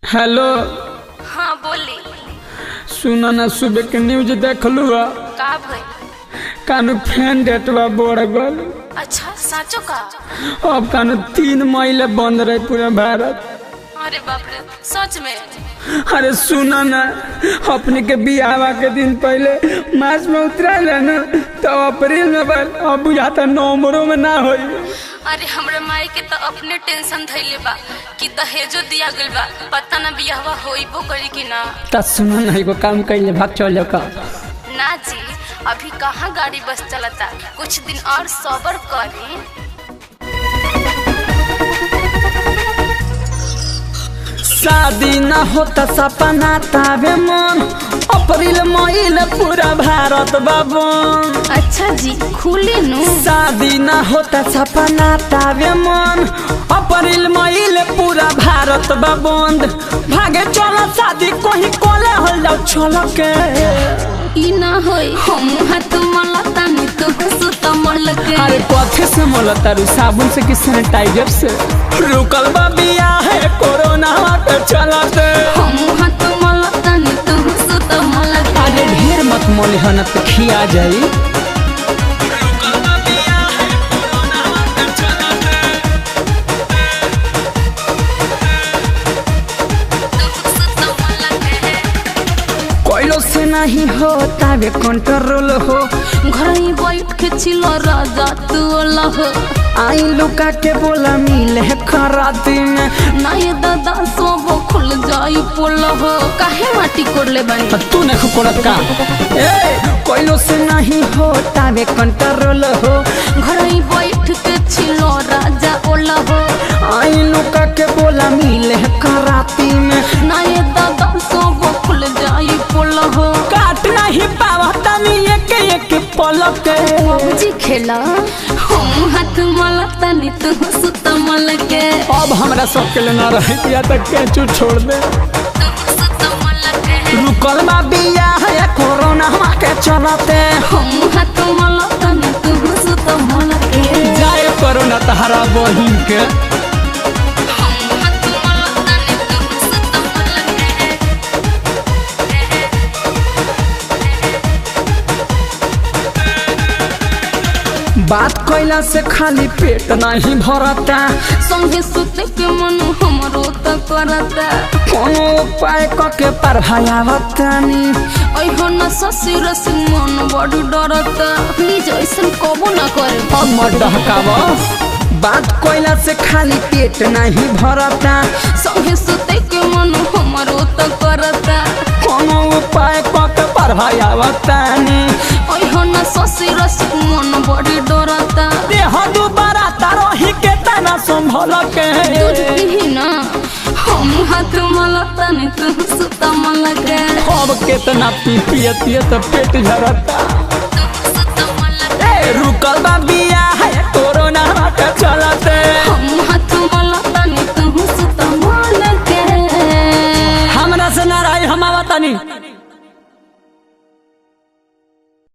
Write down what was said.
Hello. हाँ बोली। सुना ना सुबह के न्यूज देख लू का भाई? कानू फैन डेटवा बढ़ गल। अच्छा साचो का? अब कानू 3 मई बंद रहे पूरा भारत। अरे बाप रे, सच में? अरे सुना ना, अपने के बियाह के दिन पहले मार्च में उतरा ना तो अप्रैल में अब बुझाता नवंबरों में ना होई। अरे हमरे माई के तो अपने टेंशन धैले बा कि दहेजो दिया गइल बा, पता ना बियाहवा होइबो करी कि ना। त सुना ना एगो काम कइले भाग चल का। ना जी, अभी कहाँ गाड़ी बस चलता, कुछ दिन और सब्र करी। शादी ना होता सपना तावे मन, अप्रैल मई पूरा भारत बाबू। अच्छा जी, खुली नु। शादी ना होता सपना तावे मन, अप्रैल मई पूरा भारत बंद। भागे चला शादी कोही कोले हल जाओ चल के। ई ना होई हम हाथ मलता नी तो सुत मल के। अरे कथे से मलता रू, साबुन से कि सैनिटाइजर से? रुकल बा बियाह है कोरोना के चलते। हम हाथ मलता नी तो सुत मल के। अरे ढेर मत मोले हन त खिया जाई। कोइलो से नहीं होता वे कंट्रोल हो, घर ही बैठ के छिलो राजा तू हो। आई लुका के बोला मिले खराती में। ना ये दादा सब खुल जाई पोल हो। काहे माटी कोड़ले बानी? तू ने खुकोड़त का? ए कोइलो से नहीं होता वे कंट्रोल हो, घर ही बैठ के छिलो राजा ओला हो। आई लुका के बोला मिले खराती में। ना ये दादा सब खुल जाई पोल हो। काट नहीं पावा तनी एक पलक के। जी खेला हम हाथ मलता नी तू सुत मल के। अब हमरा सब के लेना रहे या तक के चू छोड़ दे। सुत मल के रुकल बा बियाह है कोरोना के चलते। हम हाथ मलता नी तू सुत मल के। जाए कोरोना तहरा बहिन के। हम हाथ मलता नी तू सुत मल के। बात कैला से खाली पेट नहीं भरता, संगे सुते के मन हमरो त करता। कोनो उपाय के पढ़ायावतानी। अइहो न ससुर से मन बड़ डरता, प्लीज ऐसन कबो न करे। अब मत डहकावा, बात कैला से खाली पेट नहीं भरता, संगे सुते के मन हमरो त करता। कोनो उपाय के पढ़ायावतानी। अइहो न ससुर से मन बड़ डरता। देह दुबारा तारही के तना संभल के। दूध पीही ना, हम हाथ मलता नी तू सुत मल के। अब केतना पी पियतिए तो पेट झरता। तू सुत मल के। ए रुकल बा